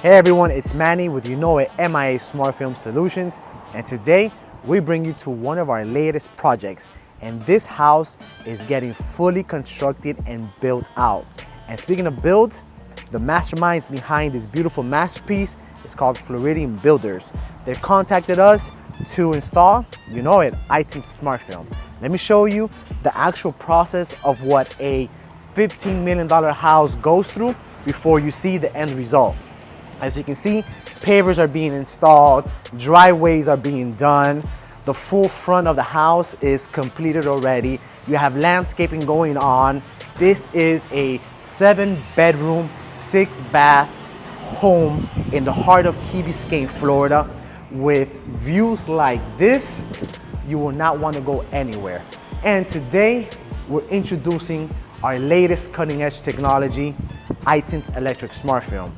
Hey everyone, it's Manny with MIA Smart Film Solutions, and today we bring you to one of our latest projects. And this house is getting fully constructed and built out. And speaking of build, the masterminds behind this beautiful masterpiece is called Floridian Builders. They've contacted us to install, iTints smart film. Let me show you the actual process of what a $15 million house goes through before you see the end result. As you can see, pavers are being installed, driveways are being done, the full front of the house is completed already. You have landscaping going on. This is a 7-bedroom, 6-bath home in the heart of Key Biscayne, Florida. With views like this, you will not want to go anywhere. And today, we're introducing our latest cutting-edge technology, iTints electric smart film.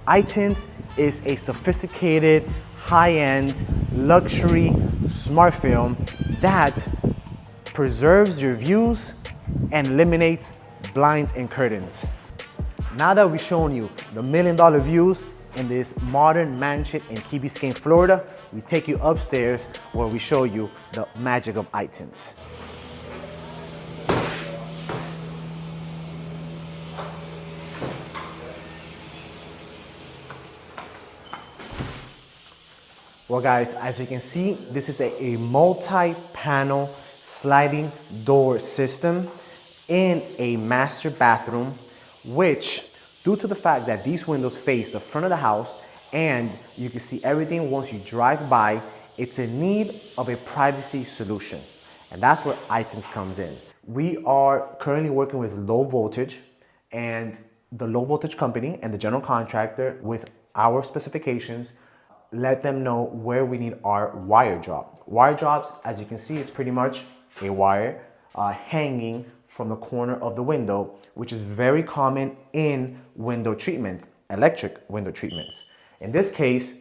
iTints is a sophisticated, high-end, luxury smart film that preserves your views and eliminates blinds and curtains. Now that we've shown you the $1 million views in this modern mansion in Key Biscayne, Florida, we take you upstairs where we show you the magic of iTints. Well guys, as you can see, this is a multi-panel sliding door system in a master bathroom, which, due to the fact that these windows face the front of the house and you can see everything once you drive by, it's in need of a privacy solution. And that's where iTints comes in. We are currently working with low voltage, and the low voltage company and the general contractor with our specifications let them know where we need our wire drop. Wire drops, as you can see, is pretty much a wire hanging from the corner of the window, which is very common in window treatment, electric window treatments. In this case,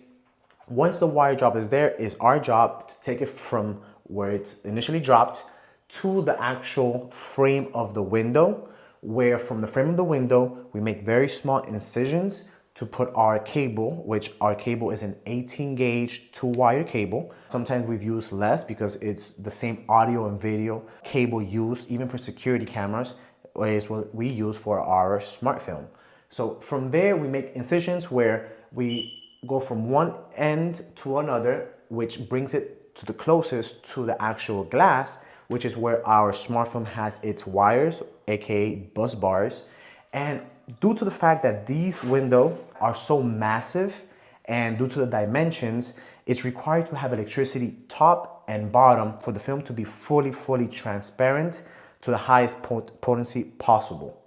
once the wire drop is there, it's our job to take it from where it's initially dropped to the actual frame of the window, where from the frame of the window, we make very small incisions to put our cable, which our cable is an 18 gauge 2-wire cable. Sometimes we've used less because it's the same audio and video cable used even for security cameras is what we use for our smart film. So from there, we make incisions where we go from one end to another, which brings it to the closest to the actual glass, which is where our smart film has its wires, aka bus bars. And due to the fact that these windows are so massive and due to the dimensions, it's required to have electricity top and bottom for the film to be fully transparent to the highest potency possible.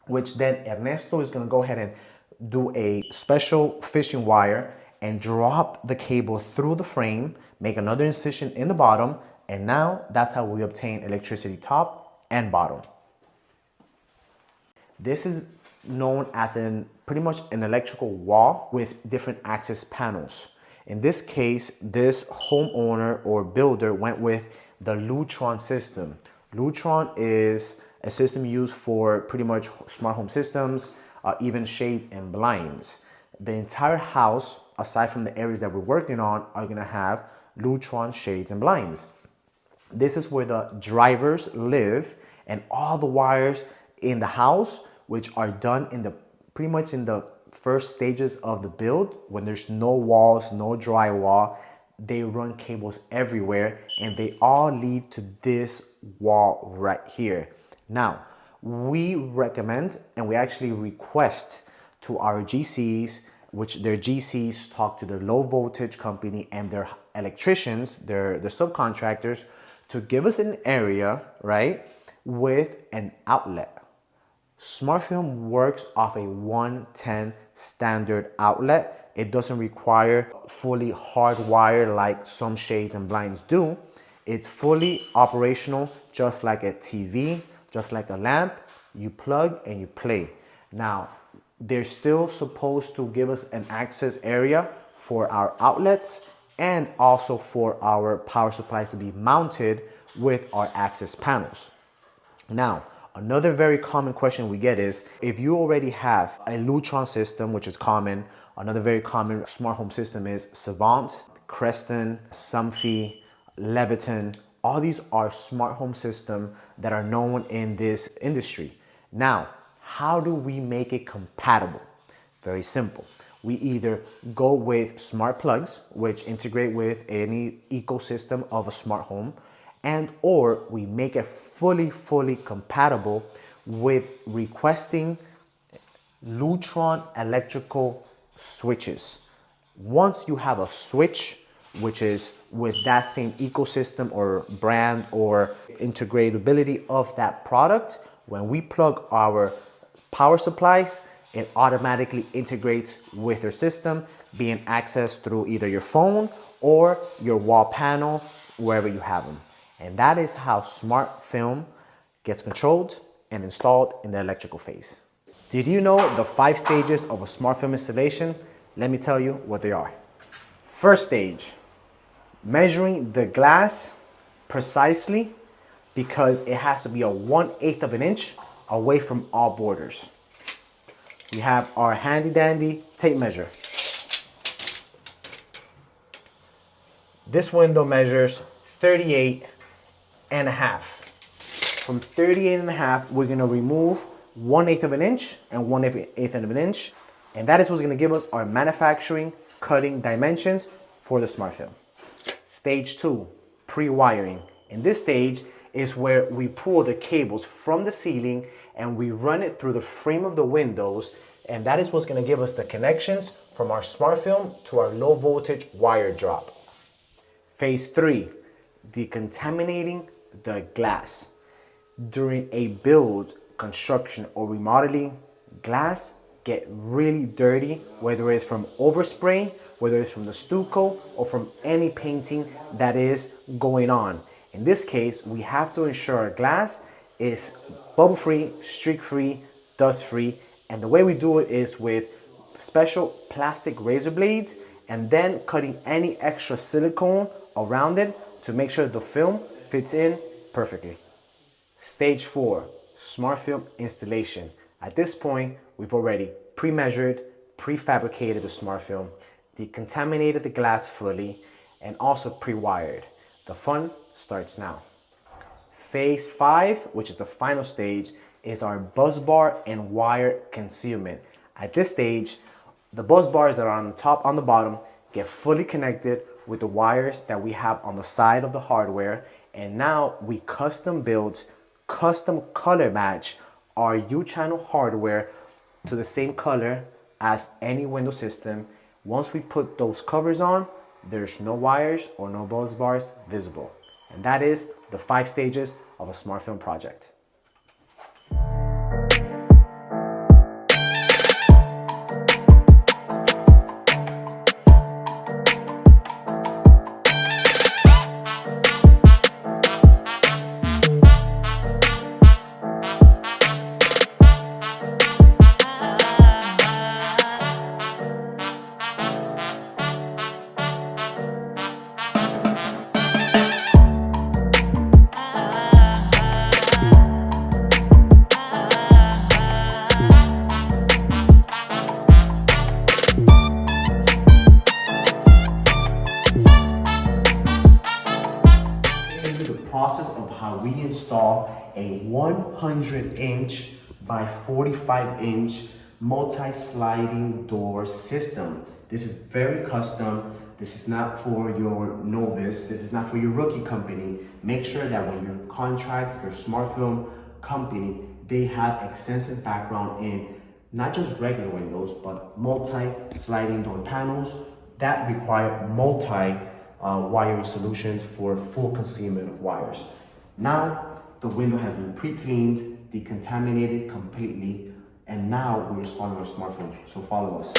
Which then Ernesto is going to go ahead and do a special fishing wire and drop the cable through the frame, make another incision in the bottom, and now that's how we obtain electricity top and bottom. This is known as pretty much an electrical wall with different access panels. In this case, this homeowner or builder went with the Lutron system. Lutron is a system used for pretty much smart home systems, even shades and blinds. The entire house, aside from the areas that we're working on, are gonna have Lutron shades and blinds. This is where the drivers live, and all the wires in the house, which are done pretty much in the first stages of the build, when there's no walls, no drywall, they run cables everywhere, and they all lead to this wall right here. Now, we recommend and we actually request to our GCs, which their GCs talk to the low voltage company and their electricians, their subcontractors, to give us an area, right, with an outlet. Smart film works off a 110 standard outlet. It doesn't require fully hardwired like some shades and blinds do. It's fully operational, just like a TV, just like a lamp. You plug and you play. Now, they're still supposed to give us an access area for our outlets and also for our power supplies to be mounted with our access panels. Now, another very common question we get is, if you already have a Lutron system, which is common, Another very common smart home system is Savant, Creston, Somfy, Leviton. All these are smart home systems that are known in this industry. Now, how do we make it compatible? Very simple. We either go with smart plugs, which integrate with any ecosystem of a smart home, and or we make it fully compatible with requesting Lutron electrical switches. Once you have a switch, which is with that same ecosystem or brand or integratability of that product, when we plug our power supplies, it automatically integrates with your system, being accessed through either your phone or your wall panel, wherever you have them. And that is how smart film gets controlled and installed in the electrical phase. Did you know the 5 stages of a smart film installation? Let me tell you what they are. First stage, measuring the glass precisely, because it has to be a 1/8 of an inch away from all borders. We have our handy dandy tape measure. This window measures 38.5. From 38.5, we're gonna remove 1/8 of an inch and 1/8 of an inch. And that is what's gonna give us our manufacturing cutting dimensions for the smart film. Stage 2, pre-wiring. In this stage is where we pull the cables from the ceiling and we run it through the frame of the windows, and that is what's gonna give us the connections from our smart film to our low voltage wire drop. Phase 3, decontaminating the glass. During a build, construction, or remodeling, glass get really dirty, whether it's from overspray, whether it's from the stucco, or from any painting that is going on. In this case, we have to ensure our glass is bubble-free, streak-free, dust-free, and the way we do it is with special plastic razor blades and then cutting any extra silicone around it to make sure the film fits in perfectly. Stage 4, smart film installation. At this point, we've already pre-measured, prefabricated the smart film, decontaminated the glass fully, and also pre-wired. The fun starts now. Phase 5, which is the final stage, is our bus bar and wire concealment. At this stage, the bus bars that are on the top, on the bottom, get fully connected with the wires that we have on the side of the hardware. And now we custom build, custom color match our U-channel hardware to the same color as any window system. Once we put those covers on, there's no wires or no bus bars visible. And that is the 5 stages of a smart film project. Process of how we install a 100-inch by 45-inch multi-sliding door system. This is very custom. This is not for your novice. This is not for your rookie company. Make sure that when you contract your smart film company, they have extensive background in not just regular windows, but multi-sliding door panels that require wiring solutions for full concealment of wires. Now, the window has been pre-cleaned, decontaminated completely, and now we're installing our smart film. So follow us.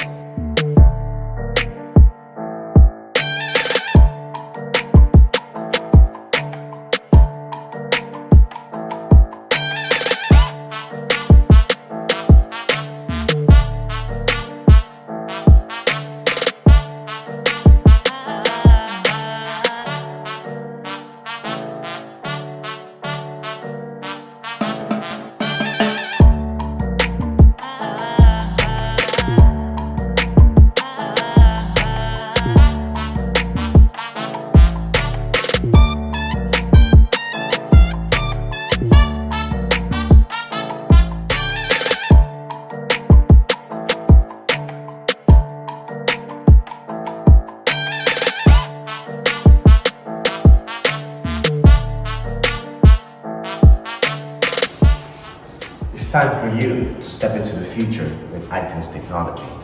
you to step into the future with iTints technology.